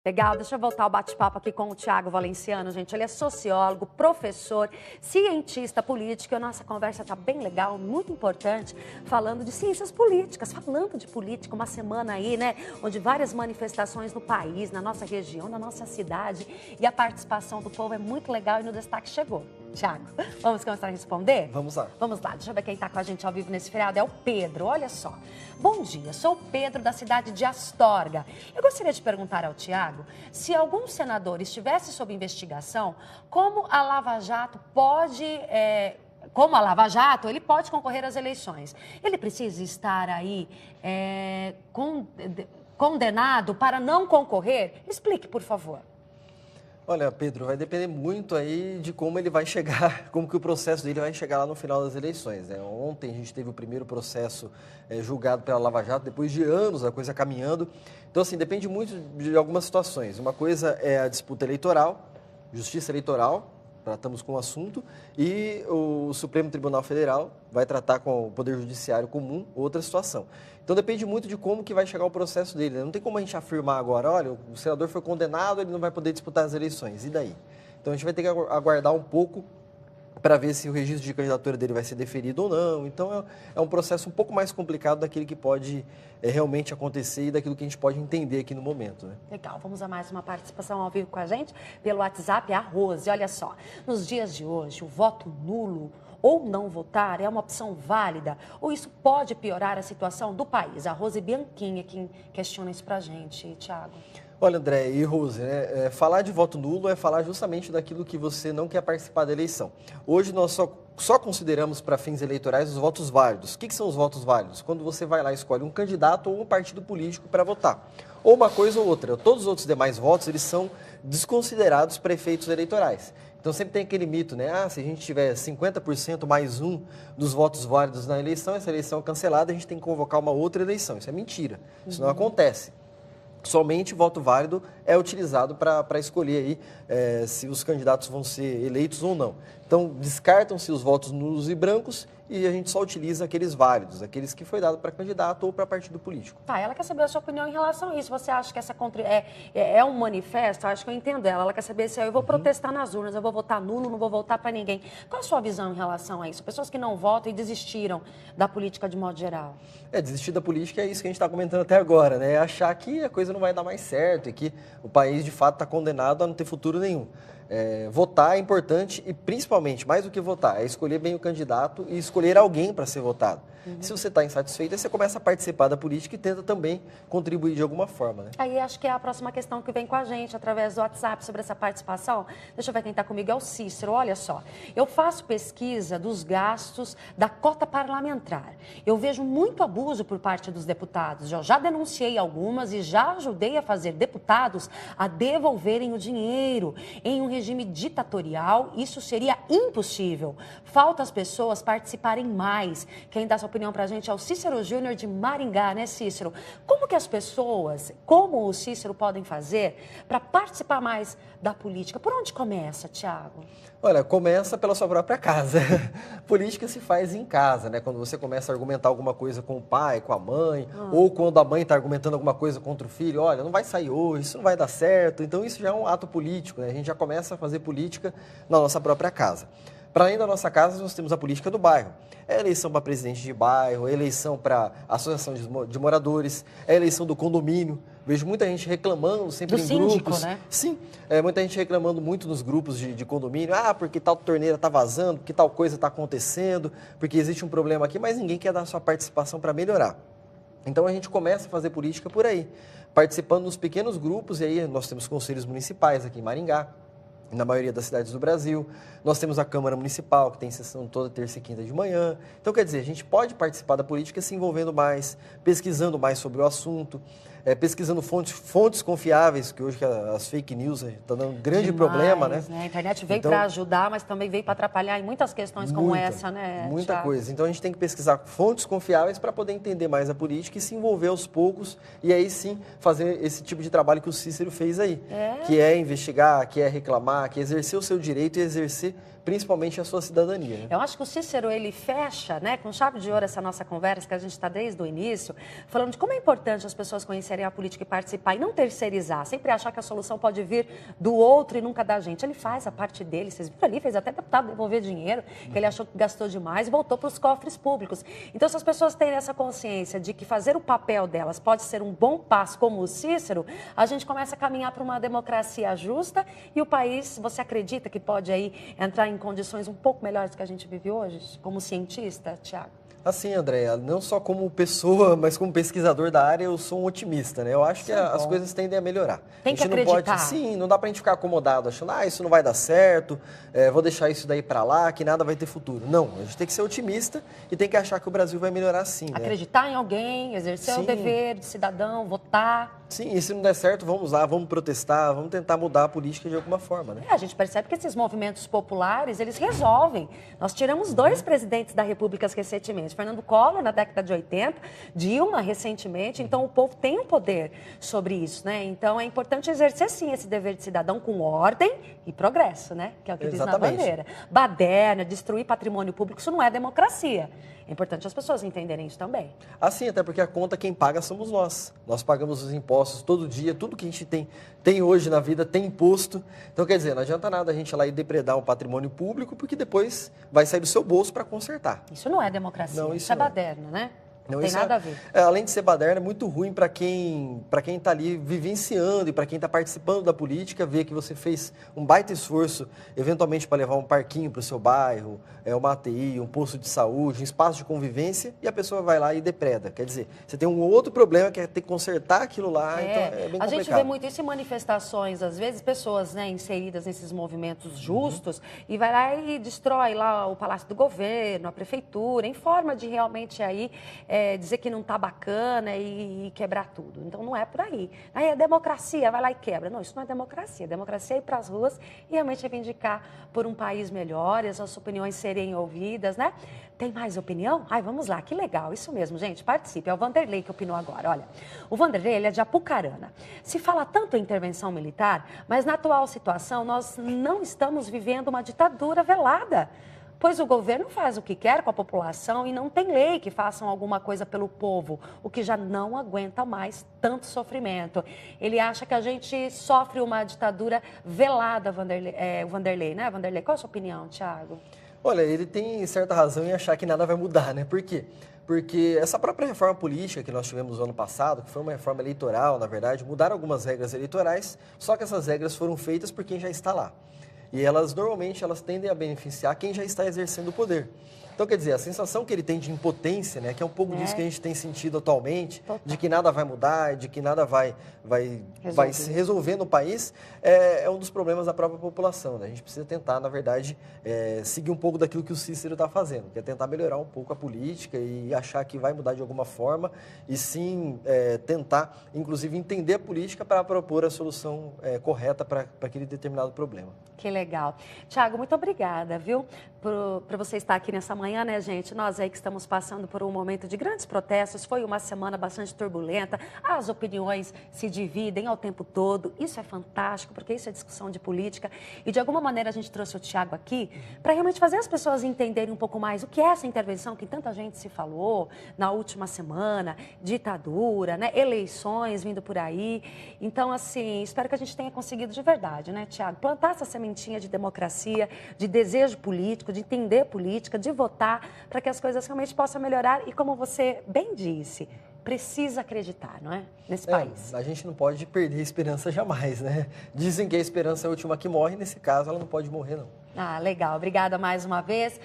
Legal, deixa eu voltar ao bate-papo aqui com o Thiago Valenciano, gente. Ele é sociólogo, professor, cientista político. E a nossa conversa está bem legal, muito importante, falando de ciências políticas, falando de política. Uma semana aí, né, onde várias manifestações no país, na nossa região, na nossa cidade. E a participação do povo é muito legal e no destaque chegou. Thiago, vamos começar a responder? Vamos lá. Vamos lá, deixa eu ver quem está com a gente ao vivo nesse feriado. É o Pedro, olha só. Bom dia, sou o Pedro da cidade de Astorga. Eu gostaria de perguntar ao Thiago se algum senador estivesse sob investigação, como a Lava Jato ele pode concorrer às eleições. Ele precisa estar aí condenado para não concorrer? Explique, por favor. Olha, Pedro, vai depender muito aí de como ele vai chegar, como que o processo dele vai chegar lá no final das eleições, né? Ontem a gente teve o primeiro processo julgado pela Lava Jato, depois de anos a coisa caminhando. Então, assim, depende muito de algumas situações. Uma coisa é a disputa eleitoral, justiça eleitoral, tratamos com o assunto, e o Supremo Tribunal Federal vai tratar com o Poder Judiciário comum outra situação. Então depende muito de como que vai chegar o processo dele, né? Não tem como a gente afirmar agora, olha, o senador foi condenado, ele não vai poder disputar as eleições, e daí? Então a gente vai ter que aguardar um pouco para ver se o registro de candidatura dele vai ser deferido ou não. Então é um processo um pouco mais complicado daquele que pode realmente acontecer e daquilo que a gente pode entender aqui no momento, né? Legal, vamos a mais uma participação ao vivo com a gente pelo WhatsApp, a Rose. Olha só, nos dias de hoje, o voto nulo ou não votar é uma opção válida ou isso pode piorar a situação do país? A Rose Bianchini quem questiona isso pra gente, Thiago. Olha, André e Rose, né? Falar de voto nulo é falar justamente daquilo que você não quer participar da eleição. Hoje nós só consideramos para fins eleitorais os votos válidos. O que são os votos válidos? Quando você vai lá e escolhe um candidato ou um partido político para votar. Ou uma coisa ou outra. Todos os outros demais votos, eles são desconsiderados para efeitos eleitorais. Então sempre tem aquele mito, né? Se a gente tiver 50% mais um dos votos válidos na eleição, essa eleição é cancelada, a gente tem que convocar uma outra eleição. Isso é mentira. Isso não acontece. Somente voto válido é utilizado para escolher aí, se os candidatos vão ser eleitos ou não. Então, descartam-se os votos nulos e brancos e a gente só utiliza aqueles válidos, aqueles que foi dado para candidato ou para partido político. Tá, ela quer saber a sua opinião em relação a isso. Você acha que essa é um manifesto? Eu acho que eu entendo ela. Ela quer saber se eu vou protestar nas urnas, eu vou votar nulo, não vou votar para ninguém. Qual a sua visão em relação a isso? Pessoas que não votam e desistiram da política de modo geral. Desistir da política é isso que a gente está comentando até agora, né? É achar que a coisa não vai dar mais certo e que o país, de fato, está condenado a não ter futuro nenhum. Votar é importante e, principalmente, mais do que votar, é escolher bem o candidato e escolher alguém para ser votado. Se você está insatisfeito, aí você começa a participar da política e tenta também contribuir de alguma forma, né? Aí acho que é a próxima questão que vem com a gente através do WhatsApp sobre essa participação. Deixa eu ver quem está comigo, é o Cícero. Olha só, eu faço pesquisa dos gastos da cota parlamentar. Eu vejo muito abuso por parte dos deputados. Eu já denunciei algumas e já ajudei a fazer deputados a devolverem o dinheiro. Em um regime ditatorial, isso seria impossível. Falta as pessoas participarem mais. Quem dá sua opinião para a gente é o Cícero Júnior de Maringá, né, Cícero? Como que as pessoas, como o Cícero, podem fazer para participar mais da política? Por onde começa, Thiago? Olha, começa pela sua própria casa. Política se faz em casa, né? Quando você começa a argumentar alguma coisa com o pai, com a mãe, ou quando a mãe está argumentando alguma coisa contra o filho, olha, não vai sair hoje, isso não vai dar certo. Então isso já é um ato político, né? A gente já começa a fazer política na nossa própria casa. Para além da nossa casa, nós temos a política do bairro. É eleição para presidente de bairro, é eleição para associação de moradores, é eleição do condomínio. Vejo muita gente reclamando sempre do em síndico, grupos. Né? Sim, muita gente reclamando muito nos grupos de condomínio. Porque tal torneira está vazando, porque tal coisa está acontecendo, porque existe um problema aqui, mas ninguém quer dar a sua participação para melhorar. Então a gente começa a fazer política por aí, participando nos pequenos grupos, e aí nós temos conselhos municipais aqui em Maringá, na maioria das cidades do Brasil. Nós temos a Câmara Municipal, que tem sessão toda terça e quinta de manhã. Então, quer dizer, a gente pode participar da política se envolvendo mais, pesquisando mais sobre o assunto, pesquisando fontes confiáveis, que hoje as fake news estão dando um grande problema, né? A internet veio para ajudar, mas também veio para atrapalhar em muitas questões como essa, né, Muita Thiago? coisa. Então, a gente tem que pesquisar fontes confiáveis para poder entender mais a política e se envolver aos poucos e aí sim fazer esse tipo de trabalho que o Cícero fez aí, que é investigar, que é reclamar, que é exercer o seu direito e exercer principalmente a sua cidadania. Né? Eu acho que o Cícero, ele fecha, né, com chave de ouro essa nossa conversa, que a gente está desde o início, falando de como é importante as pessoas conhecerem a política e participar e não terceirizar, sempre achar que a solução pode vir do outro e nunca da gente. Ele faz a parte dele, vocês viram ali, fez até deputado devolver dinheiro, que ele achou que gastou demais e voltou para os cofres públicos. Então, se as pessoas têm essa consciência de que fazer o papel delas pode ser um bom passo, como o Cícero, a gente começa a caminhar para uma democracia justa e o país, você acredita que pode aí entrar em condições um pouco melhores do que a gente vive hoje, como cientista, Tiago? Assim, Andréa, não só como pessoa, mas como pesquisador da área, eu sou um otimista, né? Eu acho que as coisas tendem a melhorar. Tem que acreditar. Não pode, sim, não dá pra gente ficar acomodado, achando, isso não vai dar certo, vou deixar isso daí pra lá, que nada vai ter futuro. Não, a gente tem que ser otimista e tem que achar que o Brasil vai melhorar sim, né? Acreditar em alguém, exercer o dever de cidadão, votar. Sim, e se não der certo, vamos lá, vamos protestar, vamos tentar mudar a política de alguma forma, né? A gente percebe que esses movimentos populares, eles resolvem. Nós tiramos 2 presidentes da República recentemente, Fernando Collor, na década de 80, Dilma, recentemente. Então, o povo tem um poder sobre isso, né? Então, é importante exercer, sim, esse dever de cidadão com ordem e progresso, né? Que é o que diz na bandeira. Baderna, destruir patrimônio público, isso não é democracia. É importante as pessoas entenderem isso também. Assim, até porque a conta quem paga somos nós. Nós pagamos os impostos todo dia, tudo que a gente tem hoje na vida tem imposto. Então, quer dizer, não adianta nada a gente ir lá e depredar um patrimônio público, porque depois vai sair do seu bolso para consertar. Isso não é democracia, não, isso é baderna, né? Não tem nada a ver. Além de ser baderna, é muito ruim para quem está ali vivenciando e para quem está participando da política, ver que você fez um baita esforço, eventualmente para levar um parquinho para o seu bairro, uma ATI, um posto de saúde, um espaço de convivência, e a pessoa vai lá e depreda. Quer dizer, você tem um outro problema que é ter que consertar aquilo lá, então é bem complicado. A gente vê muito isso em manifestações, às vezes pessoas, né, inseridas nesses movimentos justos, e vai lá e destrói lá o Palácio do Governo, a Prefeitura, em forma de realmente aí dizer que não está bacana e quebrar tudo. Então, não é por aí. Aí é democracia, vai lá e quebra. Não, isso não é democracia. Democracia é ir para as ruas e realmente reivindicar por um país melhor, e as opiniões serem ouvidas, né? Tem mais opinião? Vamos lá, que legal. Isso mesmo, gente, participe. É o Vanderlei que opinou agora. Olha, o Vanderlei, ele é de Apucarana. Se fala tanto em intervenção militar, mas na atual situação nós não estamos vivendo uma ditadura velada. Pois o governo faz o que quer com a população e não tem lei que façam alguma coisa pelo povo, o que já não aguenta mais tanto sofrimento. Ele acha que a gente sofre uma ditadura velada, o Vanderlei, né, Vanderlei? Qual a sua opinião, Tiago? Olha, ele tem certa razão em achar que nada vai mudar, né? Por quê? Porque essa própria reforma política que nós tivemos no ano passado, que foi uma reforma eleitoral, na verdade, mudaram algumas regras eleitorais, só que essas regras foram feitas por quem já está lá. E normalmente, elas tendem a beneficiar quem já está exercendo o poder. Então, quer dizer, a sensação que ele tem de impotência, né, que é um pouco disso que a gente tem sentido atualmente, de que nada vai mudar, de que nada vai se resolver no país, é um dos problemas da própria população. Né? A gente precisa tentar, na verdade, seguir um pouco daquilo que o Cícero está fazendo, que é tentar melhorar um pouco a política e achar que vai mudar de alguma forma, e sim tentar, inclusive, entender a política para propor a solução correta para aquele determinado problema. Que legal. Tiago, muito obrigada, viu, por você estar aqui nessa manhã, né, gente? Nós aí que estamos passando por um momento de grandes protestos, foi uma semana bastante turbulenta, as opiniões se dividem ao tempo todo, isso é fantástico, porque isso é discussão de política, e de alguma maneira a gente trouxe o Tiago aqui para realmente fazer as pessoas entenderem um pouco mais o que é essa intervenção que tanta gente se falou na última semana, ditadura, né, eleições vindo por aí. Então, assim, espero que a gente tenha conseguido de verdade, né, Tiago, plantar essa sementinha de democracia, de desejo político, de entender política, de votar, para que as coisas realmente possam melhorar. E como você bem disse, precisa acreditar, não é? Nesse país. A gente não pode perder a esperança jamais, né? Dizem que a esperança é a última que morre, nesse caso ela não pode morrer, não. Legal. Obrigada mais uma vez.